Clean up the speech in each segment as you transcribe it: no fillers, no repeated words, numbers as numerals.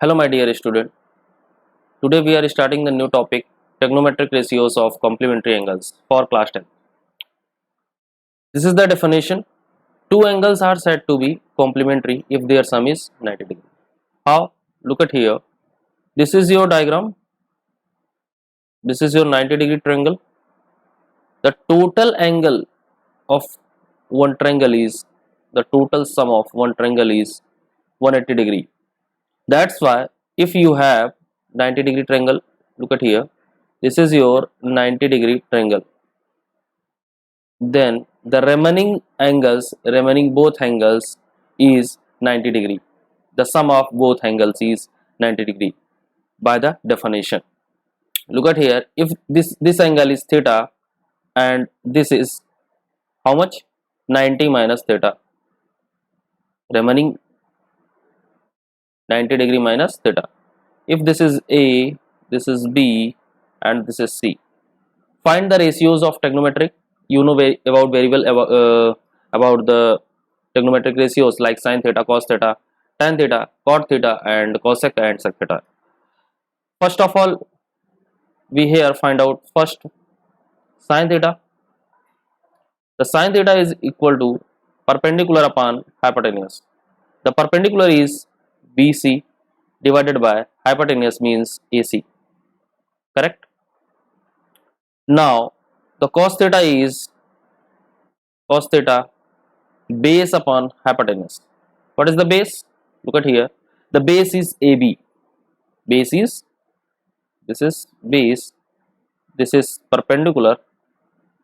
Hello my dear student, today we are starting the new topic trigonometric ratios of complementary angles for class 10. This is the definition. Two angles are said to be complementary if their sum is 90 degree. How? Look at here. This is your diagram. This is your 90 degree triangle. The total angle of one triangle is the total sum of one triangle is 180 degree. That's why if you have 90 degree triangle, look at here, this is your 90 degree triangle, then the remaining both angles is 90 degree. The sum of both angles is 90 degree by the definition. Look at here, if this angle is theta and this is how much? 90 minus theta, remaining 90 degree minus theta. If this is A, this is B and this is C. Find the ratios of trigonometric. You know very well about the trigonometric ratios like sin theta, cos theta, tan theta, cot theta and cosec and sec theta. First of all, we here find out first sin theta. The sin theta is equal to perpendicular upon hypotenuse. The perpendicular is BC divided by hypotenuse means AC. Correct? Now the cos theta is cos theta base upon hypotenuse. What is the base? Look at here. The base is AB. Base is, this is base, this is perpendicular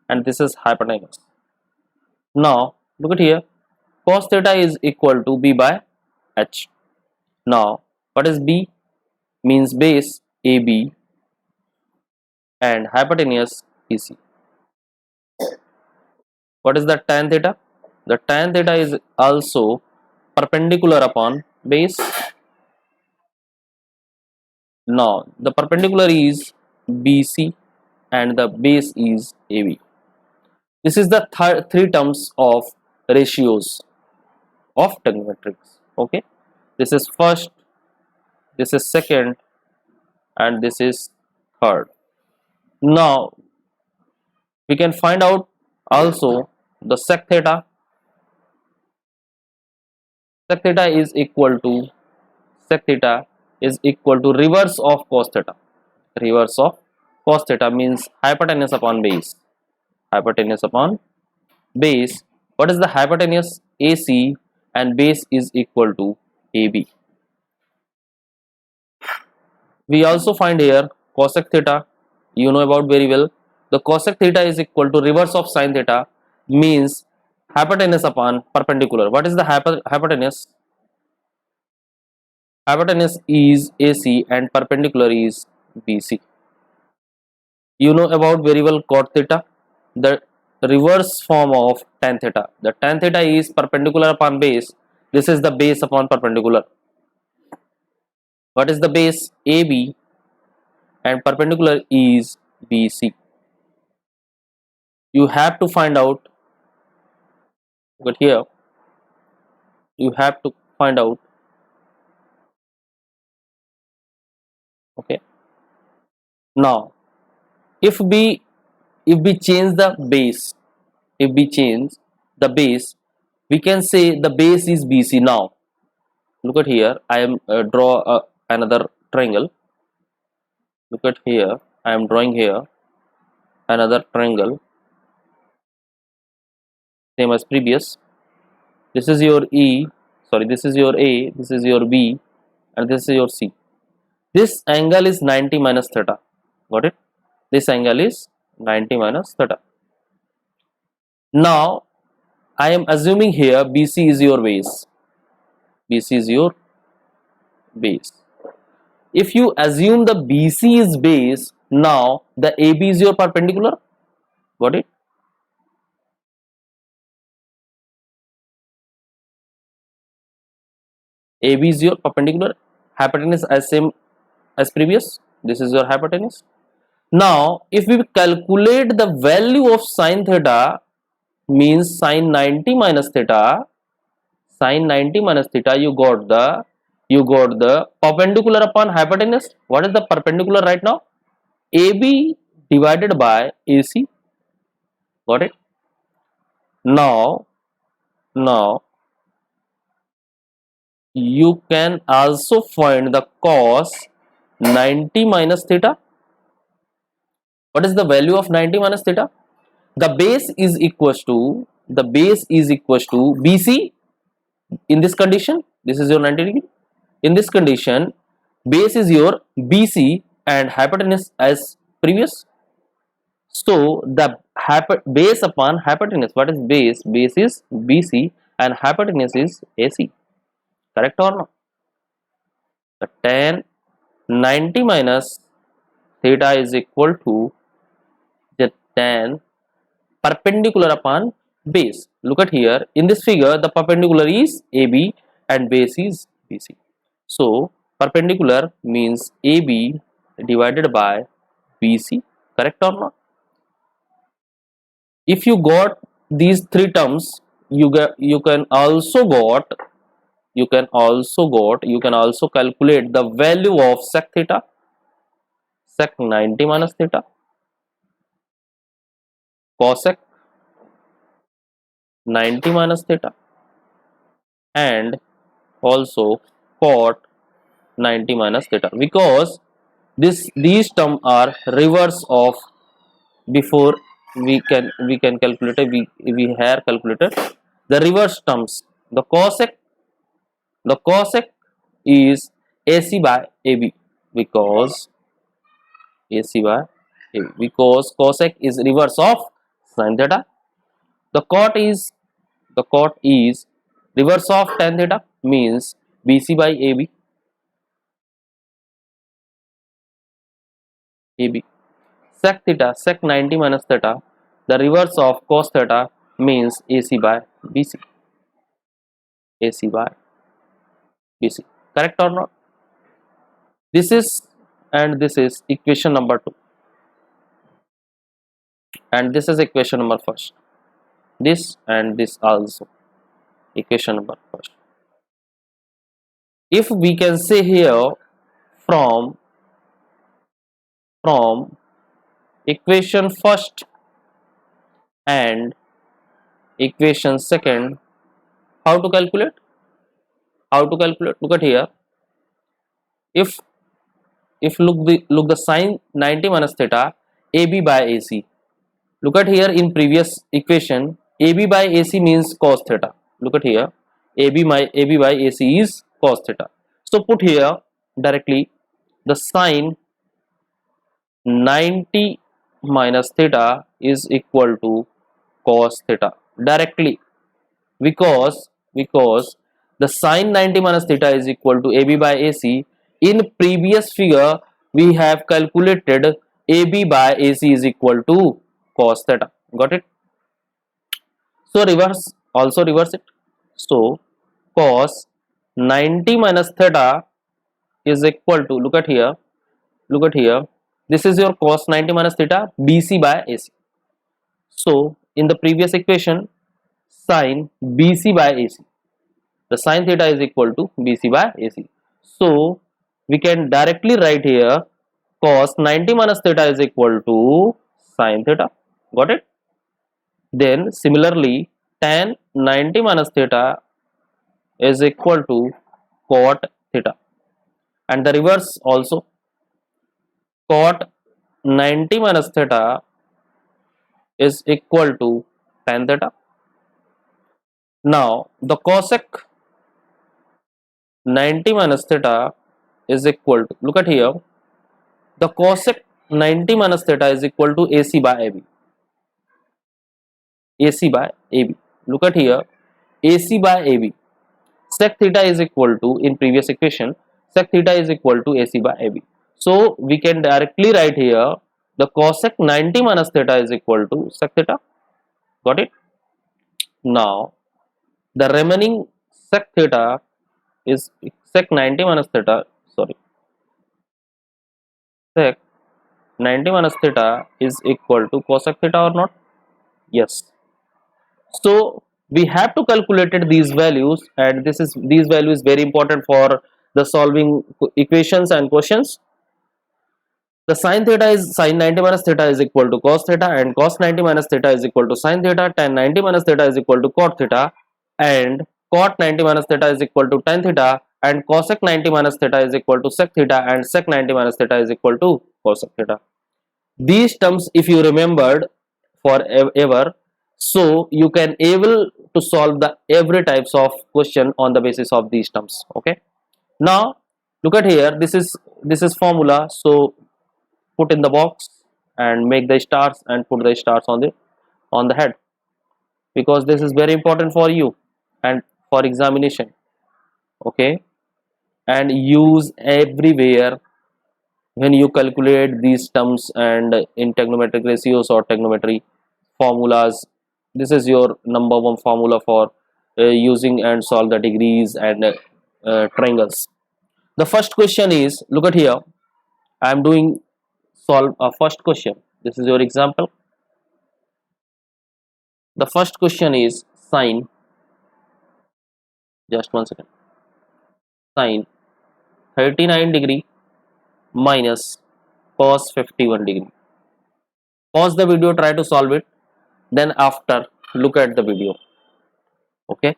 and this is hypotenuse. Now look at here. Cos theta is equal to B by H. Now what is B? Means base AB and hypotenuse BC. What is the tan theta? The tan theta is also perpendicular upon base. Now the perpendicular is BC and the base is AB. This is the three terms of ratios of trigonometrics. Okay, this is first, this is second and this is third. Now we can find out also the sec theta. Sec theta is equal to reverse of cos theta. Reverse of cos theta means hypotenuse upon base. Hypotenuse upon base. What is the hypotenuse? AC and base is equal to AB. We also find here cosec theta. You know about very well. The cosec theta is equal to reverse of sin theta means hypotenuse upon perpendicular. What is the hypotenuse? Hypotenuse is AC and perpendicular is BC. You know about very well cot theta, the reverse form of tan theta. The tan theta is perpendicular upon base. This is the base upon perpendicular. What is the base? AB and perpendicular is BC. You have to find out, but here you have to find out. Okay, now if we change the base, we can say the base is BC. Now look at here, I am draw another triangle. Look at here, I am drawing here another triangle, same as previous. This is your this is your A, this is your B and this is your C. This angle is 90 minus theta. Got it? This angle is 90 minus theta. Now I am assuming here BC is your base. BC is your base. If you assume the BC is base, now the AB is your perpendicular. Got it? AB is your perpendicular. Hypotenuse as same as previous. This is your hypotenuse. Now if we calculate the value of sin theta, means sin 90 minus theta, you got the you got the perpendicular upon hypotenuse. What is the perpendicular right now? AB divided by AC. Got it? Now you can also find the cos 90 minus theta. What is the value of 90 minus theta? The base is equals to BC. In this condition, this is your 90 degree. In this condition, base is your BC and hypotenuse as previous. So the base upon hypotenuse, what is base? Base is BC and hypotenuse is AC. Correct or not? The tan 90 minus theta is equal to the tan perpendicular upon base. Look at here. In this figure, the perpendicular is AB and base is BC. So perpendicular means AB divided by BC. Correct or not? If you got these three terms, you can also calculate the value of sec theta, sec 90 minus theta, cosec 90 minus theta, and also cot 90 minus theta, because these terms are reverse of before we can calculate we have calculated the reverse terms. The cosec is AC by AB because cosec is reverse of sin theta. The cot is reverse of tan theta, means BC by AB. Sec theta, sec 90 minus theta, the reverse of cos theta, means AC by BC. Correct or not? This is equation number 2, and this is equation number first. This and this also equation number first. If we can say here from equation first and equation second, how to calculate? Look at here. If look the sin 90 minus theta, AB by AC. Look at here, in previous equation, AB by AC means cos theta. Look at here, AB by AC is cos theta. So put here directly the sin 90 minus theta is equal to cos theta directly, because the sin 90 minus theta is equal to AB by AC. In previous figure we have calculated AB by AC is equal to cos theta. Got it? So reverse it. So cos 90 minus theta is equal to, look at here, this is your cos 90 minus theta, BC by AC. So in the previous equation, sin BC by AC, the sin theta is equal to BC by AC. So we can directly write here cos 90 minus theta is equal to sin theta. Got it? Then similarly, tan 90 minus theta is equal to cot theta, and the reverse also, cot 90 minus theta is equal to tan theta. Now the cosec 90 minus theta is equal to, look at here, the cosec 90 minus theta is equal to AC by AB. Look at here, AC by AB. Sec theta is equal to, in previous equation, sec theta is equal to AC by AB. So we can directly write here the cosec 90 minus theta is equal to sec theta. Got it? Now the remaining sec theta is sec 90 minus theta, sec 90 minus theta is equal to cosec theta or not? Yes. So we have to calculate these values, and these values very important for the solving equations and questions. The sin theta is sin 90 minus theta is equal to cos theta, and cos 90 minus theta is equal to sin theta. Tan 90 minus theta is equal to cot theta, and cot 90 minus theta is equal to tan theta, and cosec 90 minus theta is equal to sec theta, and sec 90 minus theta is equal to cosec theta. These terms, if you remembered forever, so you can able to solve the every types of question on the basis of these terms. Okay, now look at here, this is formula, so put in the box and make the stars and put the stars on the head, because this is very important for you and for examination. Okay, and use everywhere when you calculate these terms and in trigonometric ratios or trigonometry formulas. This is your number one formula for using and solve the degrees and triangles. The first question is, look at here, I am doing solve a first question. This is your example. The first question is sine, just 1 second, sine 39 degree minus cos 51 degree. Pause the video, try to solve it, then after look at the video. Okay,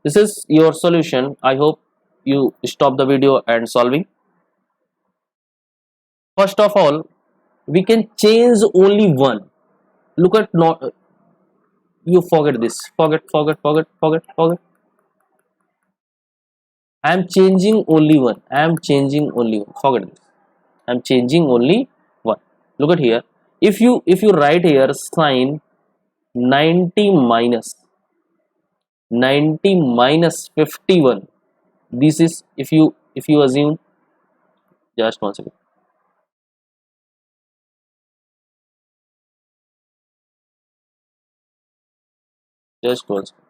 this is your solution. I hope you stop the video and solving. First of all, we can change only one. Look at, not you forget this, forget. I am changing only one. Forget this. I am changing only one. Look at here. If you write here sine 90 minus 51, this is, if you assume, just 1 second. Just 1 second.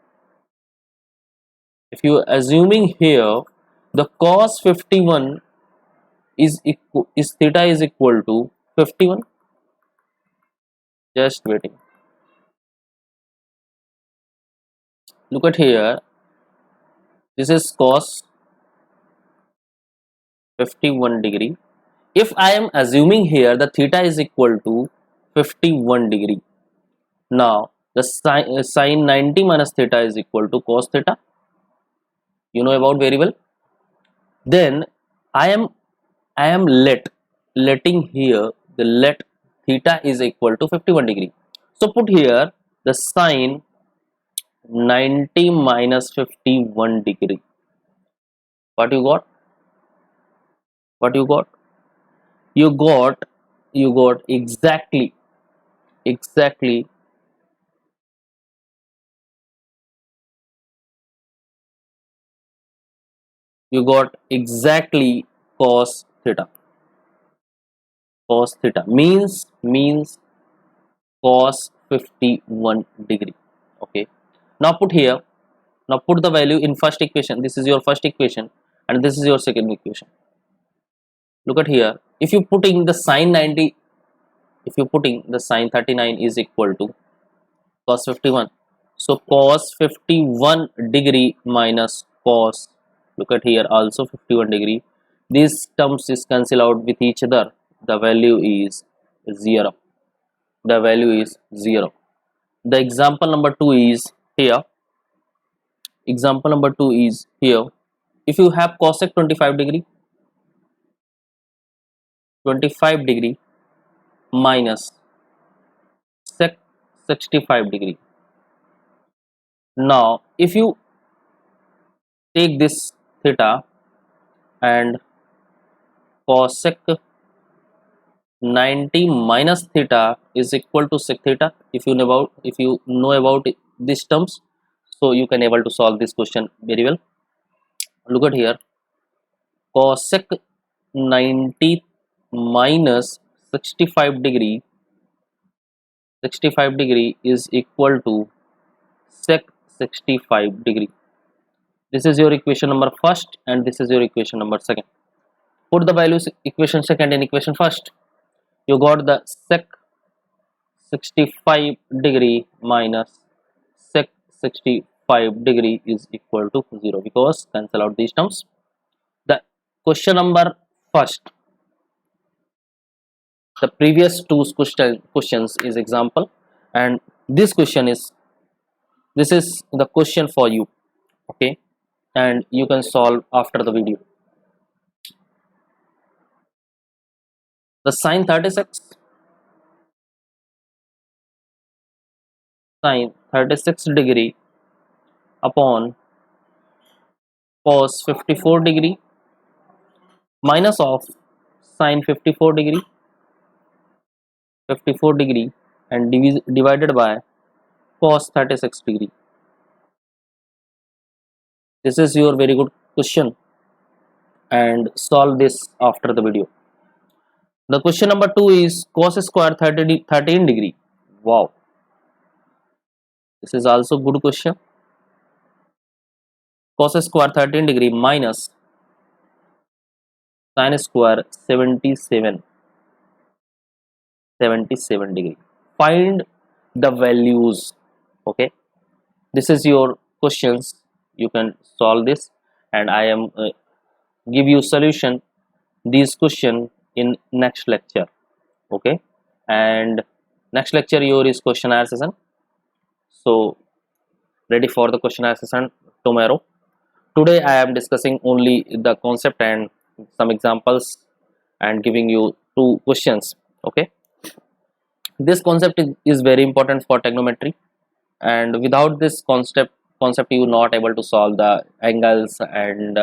If you assuming here the cos 51 is theta is equal to 51, just waiting. Look at here, this is cos 51 degree. If I am assuming here the theta is equal to 51 degree, now the sin 90 minus theta is equal to cos theta, you know about very well. Then I am letting here the let theta is equal to 51 degree. So put here the sin 90 minus 51 degree. What you got? You got exactly you got exactly cos theta. Cos theta means cos 51 degree. Okay, now put here, now put the value in first equation. This is your first equation and this is your second equation. Look at here, if you putting the sin 90, if you putting the sin 39 is equal to cos 51, so cos 51 degree minus cos, look at here, also 51 degree, these terms is cancel out with each other, the value is 0. The value is 0. The example number 2 is here. Example number 2 is here. If you have cosec 25 degree minus sec 65 degree. Now if you take this theta and cosec 90 minus theta is equal to sec theta, if you know about these terms, so you can able to solve this question very well. Look at here, cosec 90 minus 65 degree is equal to sec 65 degree. This is your equation number first and this is your equation number second. Put the values equation second and equation first. You got the sec 65 degree minus sec 65 degree is equal to 0, because cancel out these terms. The question number first. The previous two questions is example, and this is the question for you. Okay, and you can solve after the video. The sine 36 degree upon cos 54 degree minus of sine 54 degree and divided by cos 36 degree. This is your very good question, and solve this after the video. The question number 2 is cos square 13 degree. Wow, this is also good question. Cos square 13 degree minus sin square 77 degree. Find the values. Okay, this is your questions. You can solve this, and I am give you solution these question in next lecture. Okay, and next lecture your is questionnaire session, so ready for the questionnaire session tomorrow. Today I am discussing only the concept and some examples and giving you two questions. Okay, this concept is very important for trigonometry, and without this concept you not able to solve the angles and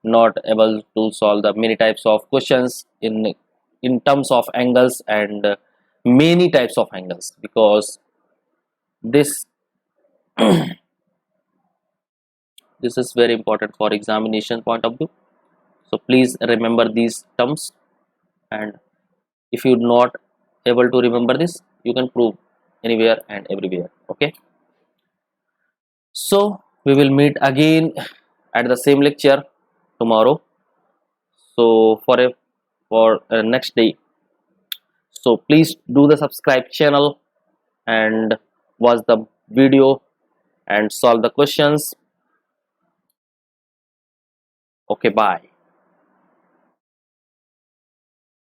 not able to solve the many types of questions in terms of angles and many types of angles, because this this is very important for examination point of view. So please remember these terms, and if you not able to remember this, you can prove anywhere and everywhere. Okay, so we will meet again at the same lecture tomorrow, so for next day. So please do the subscribe channel and watch the video and solve the questions. Okay, bye.